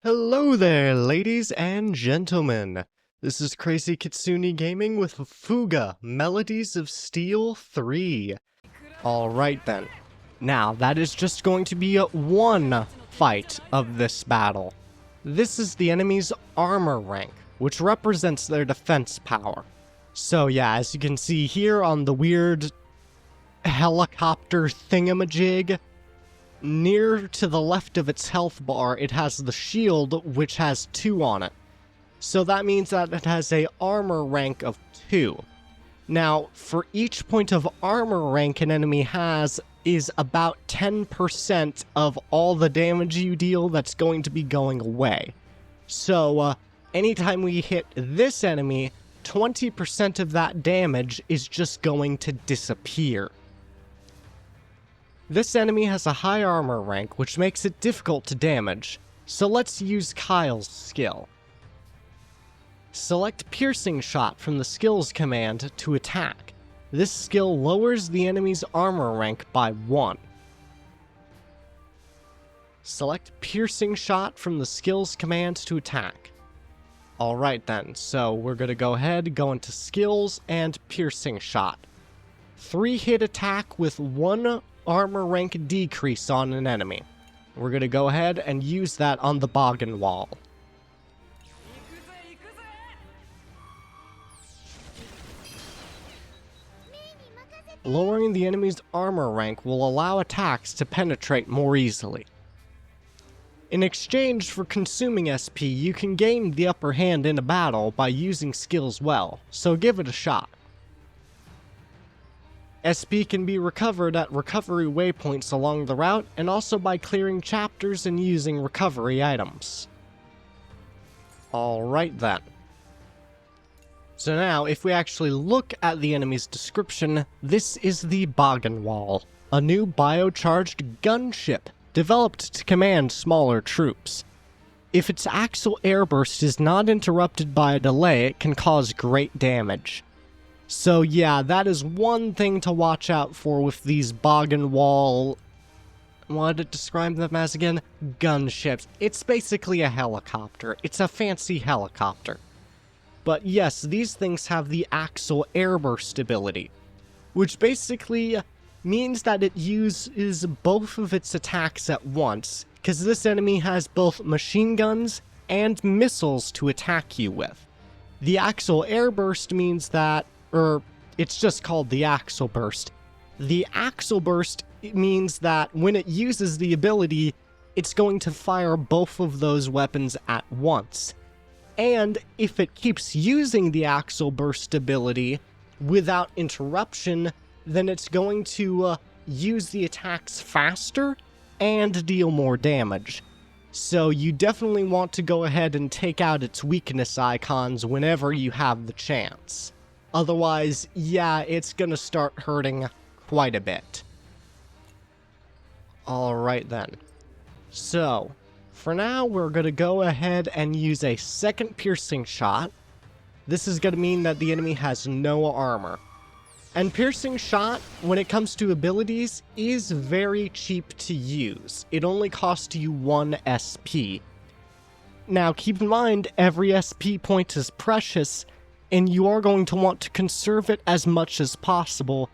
Hello there, ladies and gentlemen. This is Crazy Kitsune Gaming with Fuga Melodies of Steel 3. Alright then. Now, that is just going to be one fight of this battle. This is the enemy's armor rank, which represents their defense power. So yeah, as you can see here on the weird helicopter thingamajig, near to the left of its health bar, it has the shield, which has 2 on it. So that means that it has a armor rank of 2. Now, for each point of armor rank an enemy has is about 10% of all the damage you deal that's going to be going away. So, anytime we hit this enemy, 20% of that damage is just going to disappear. This enemy has a high armor rank, which makes it difficult to damage, so let's use Kyle's skill. Select Piercing Shot from the skills command to attack. This skill lowers the enemy's armor rank by 1. Select Piercing Shot from the skills command to attack. Alright then, so we're gonna go ahead, go into Skills and Piercing Shot. 3-hit attack with 1 armor rank decrease on an enemy. We're gonna go ahead and use that on the Boggin Wall. Lowering the enemy's armor rank will allow attacks to penetrate more easily. In exchange for consuming SP, you can gain the upper hand in a battle by using skills well, so give it a shot. SP can be recovered at recovery waypoints along the route, and also by clearing chapters and using recovery items. Alright then. So now, if we actually look at the enemy's description, this is the Boggin Wall, a new biocharged gunship developed to command smaller troops. If its axial airburst is not interrupted by a delay, it can cause great damage. So yeah, that is one thing to watch out for with these Boggin Wall, what did it describe them as again? Gunships. It's basically a helicopter. It's a fancy helicopter. But yes, these things have the axial airburst ability, which basically means that it uses both of its attacks at once, because this enemy has both machine guns and missiles to attack you with. The axial airburst means that, it's just called the axial burst. The axial burst means that when it uses the ability, it's going to fire both of those weapons at once. And if it keeps using the axial burst ability without interruption, then it's going to use the attacks faster and deal more damage. So you definitely want to go ahead and take out its weakness icons whenever you have the chance. Otherwise, yeah, it's gonna start hurting quite a bit. Alright then. So, for now, we're gonna go ahead and use a second piercing shot. This is gonna mean that the enemy has no armor. And piercing shot, when it comes to abilities, is very cheap to use. It only costs you 1 SP. Now, keep in mind, every SP point is precious, and you are going to want to conserve it as much as possible,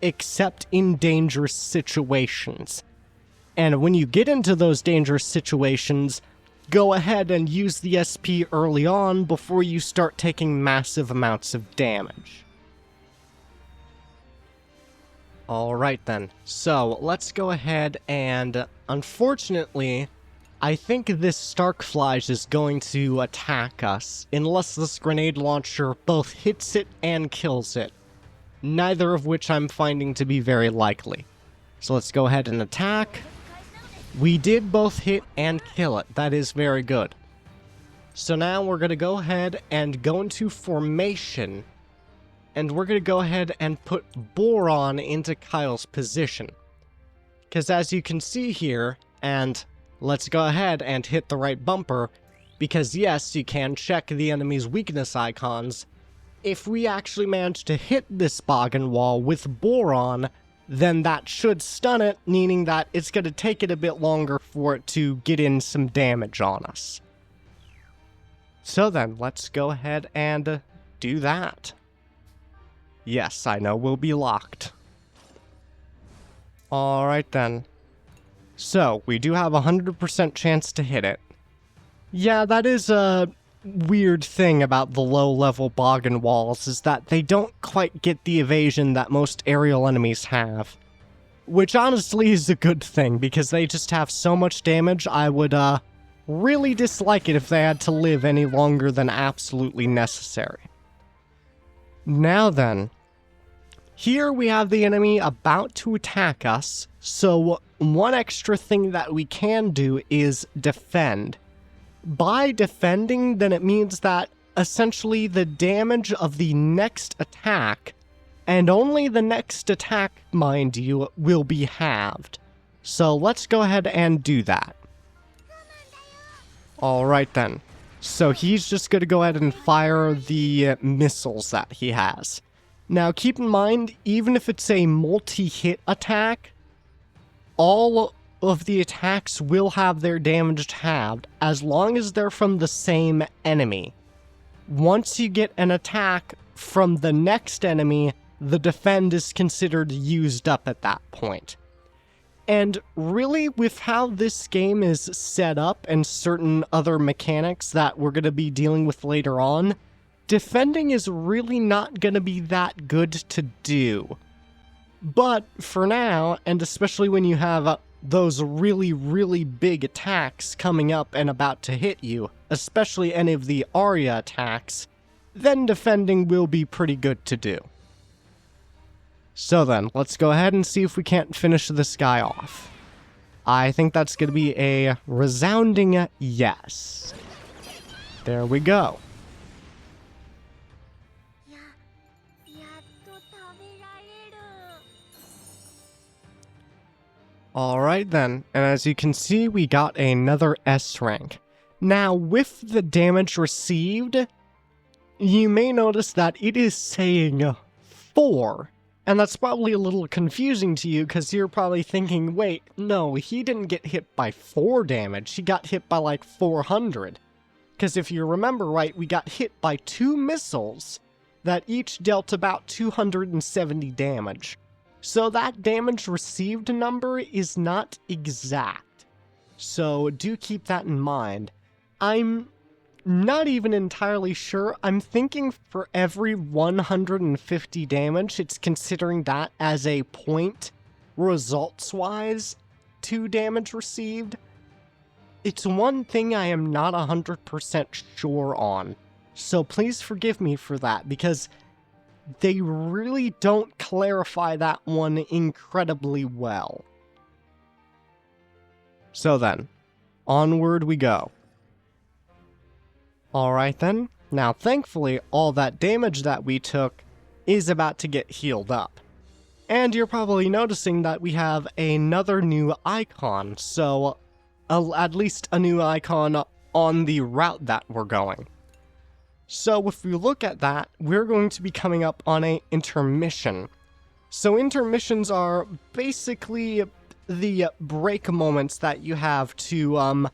except in dangerous situations. And when you get into those dangerous situations, go ahead and use the SP early on before you start taking massive amounts of damage. Alright then, so let's go ahead and, unfortunately, I think this Starkflies is going to attack us, unless this grenade launcher both hits it and kills it. Neither of which I'm finding to be very likely. So let's go ahead and attack. We did both hit and kill it. That is very good. So now we're going to go ahead and go into formation. And we're going to go ahead and put Boron into Kyle's position. Because as you can see here, and let's go ahead and hit the right bumper, because yes, you can check the enemy's weakness icons. If we actually manage to hit this Boggin Wall with Boron, then that should stun it, meaning that it's going to take it a bit longer for it to get in some damage on us. So then, let's go ahead and do that. Yes, I know we'll be locked. Alright then. So, we do have a 100% chance to hit it. Yeah, that is a weird thing about the low-level Boggan walls, is that they don't quite get the evasion that most aerial enemies have. Which honestly is a good thing, because they just have so much damage, I would, really dislike it if they had to live any longer than absolutely necessary. Now then, here we have the enemy about to attack us, so one extra thing that we can do is defend. By defending, then it means that essentially the damage of the next attack, and only the next attack, mind you, will be halved. So let's go ahead and do that. Alright then. So he's just going to go ahead and fire the missiles that he has. Now keep in mind, even if it's a multi-hit attack, all of the attacks will have their damage halved as long as they're from the same enemy. Once you get an attack from the next enemy, the defend is considered used up at that point. And really, with how this game is set up and certain other mechanics that we're going to be dealing with later on, defending is really not going to be that good to do. But for now, and especially when you have those really, really big attacks coming up and about to hit you, especially any of the Arya attacks, then defending will be pretty good to do. So then, let's go ahead and see if we can't finish this guy off. I think that's going to be a resounding yes. There we go. Alright then, and as you can see, we got another S rank. Now, with the damage received, you may notice that it is saying 4. And that's probably a little confusing to you, because you're probably thinking, wait, no, he didn't get hit by 4 damage, he got hit by like 400. Because if you remember right, we got hit by 2 missiles that each dealt about 270 damage. So that damage received number is not exact. So do keep that in mind. I'm not even entirely sure. I'm thinking for every 150 damage, it's considering that as a point results-wise to damage received. It's one thing I am not 100% sure on, so please forgive me for that, because they really don't clarify that one incredibly well. So then, onward we go. Alright then, now thankfully all that damage that we took is about to get healed up. And you're probably noticing that we have another new icon, so at least a new icon on the route that we're going. So if we look at that, we're going to be coming up on a intermission. So intermissions are basically the break moments that you have to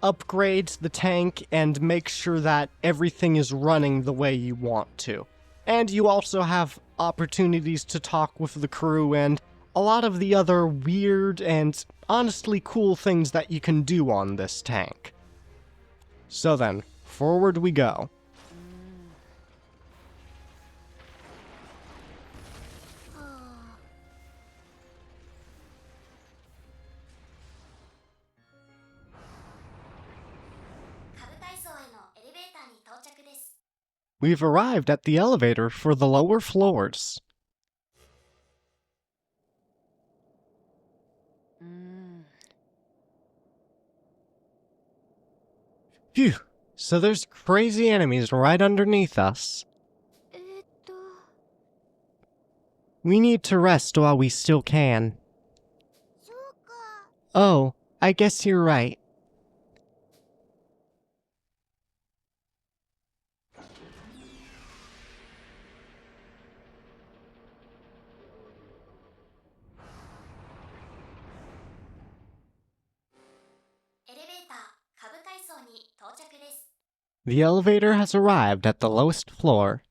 upgrade the tank and make sure that everything is running the way you want to. And you also have opportunities to talk with the crew and a lot of the other weird and honestly cool things that you can do on this tank. So then, forward we go. We've arrived at the elevator for the lower floors. Phew, so there's crazy enemies right underneath us. We need to rest while we still can. Oh, I guess you're right. The elevator has arrived at the lowest floor.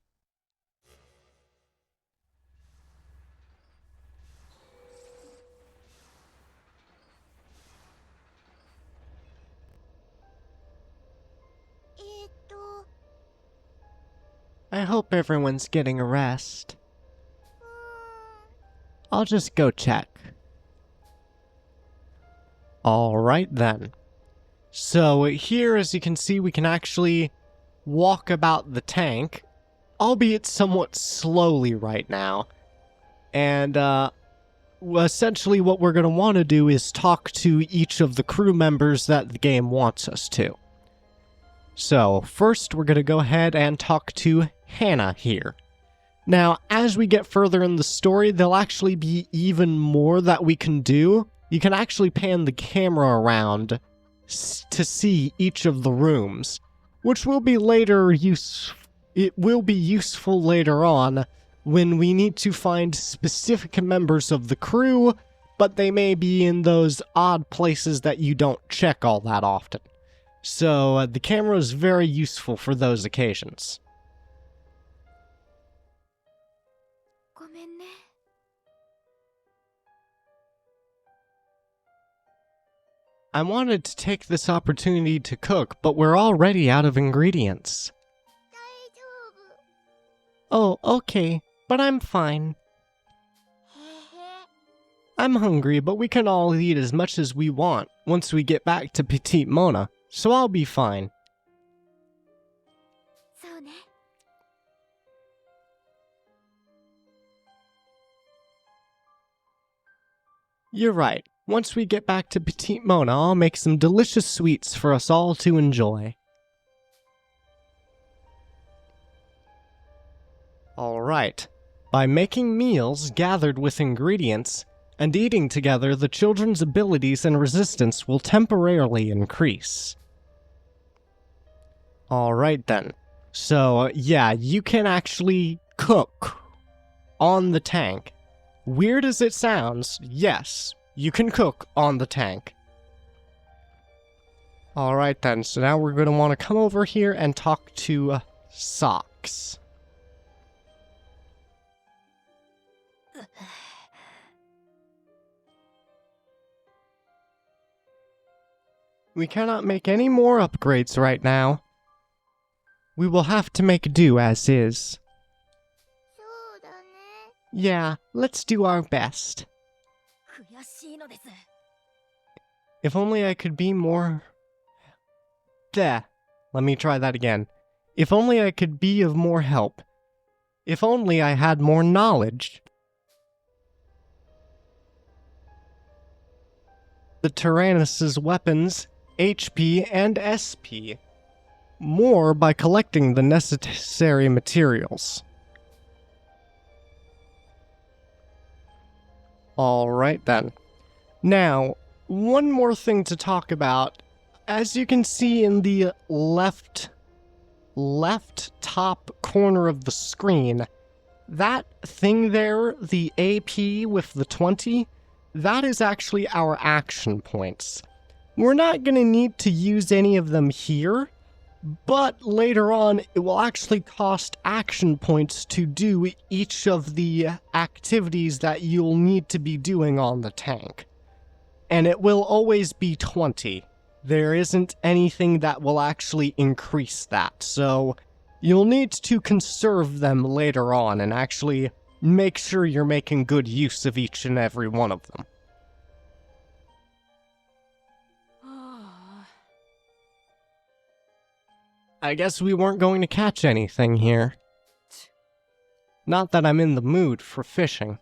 I hope everyone's getting a rest. I'll just go check. Alright then. So here, as you can see, we can actually walk about the tank, albeit somewhat slowly right now. And essentially what we're going to want to do is talk to each of the crew members that the game wants us to. So first we're going to go ahead and talk to Hannah here. Now, as we get further in the story, there'll actually be even more that we can do. You can actually pan the camera around to see each of the rooms, which will be useful later on when we need to find specific members of the crew, but they may be in those odd places that you don't check all that often. So the camera is very useful for those occasions. I wanted to take this opportunity to cook, but we're already out of ingredients. Oh, okay, but I'm fine. I'm hungry, but we can all eat as much as we want once we get back to Petite Mona, so I'll be fine. You're right. Once we get back to Petite Mona, I'll make some delicious sweets for us all to enjoy. Alright. By making meals gathered with ingredients and eating together, the children's abilities and resistance will temporarily increase. Alright then. So, yeah, you can actually cook on the tank. Weird as it sounds, yes. You can cook on the tank. Alright then, so now we're going to want to come over here and talk to Socks. We cannot make any more upgrades right now. We will have to make do as is. Yeah, let's do our best. If only I could be more... Let me try that again. If only I could be of more help. If only I had more knowledge. The Taranis' weapons, HP and SP. More by collecting the necessary materials. Alright then. Now, one more thing to talk about. As you can see in the left top corner of the screen, that thing there, the AP with the 20, that is actually our action points. We're not going to need to use any of them here, but later on it will actually cost action points to do each of the activities that you'll need to be doing on the tank. And it will always be 20. There isn't anything that will actually increase that, so you'll need to conserve them later on and actually make sure you're making good use of each and every one of them. I guess we weren't going to catch anything here. Not that I'm in the mood for fishing.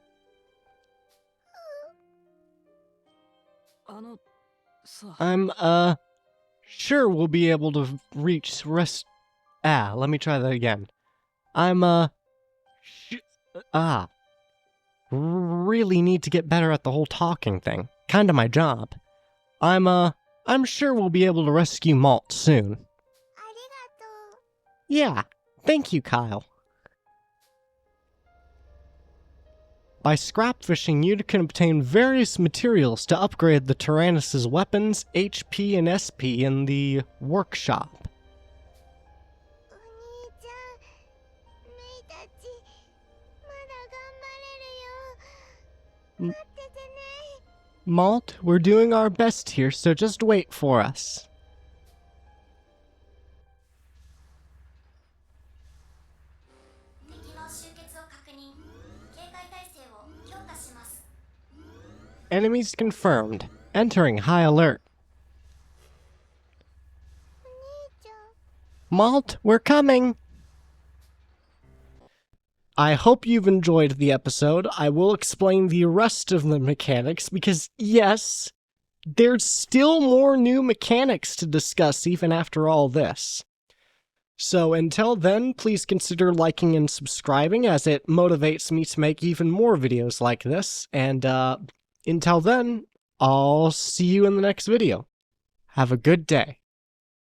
I'm, sure we'll be able to reach let me try that again. I'm, really need to get better at the whole talking thing. Kinda my job. I'm sure we'll be able to rescue Malt soon. Yeah, thank you, Kyle. By scrap fishing, you can obtain various materials to upgrade the Taranis' weapons, HP, and SP in the workshop. Malt, we're doing our best here, so just wait for us. Enemies confirmed. Entering high alert. Malt, we're coming! I hope you've enjoyed the episode. I will explain the rest of the mechanics because, yes, there's still more new mechanics to discuss even after all this. So until then, please consider liking and subscribing as it motivates me to make even more videos like this. And until then, I'll see you in the next video. Have a good day.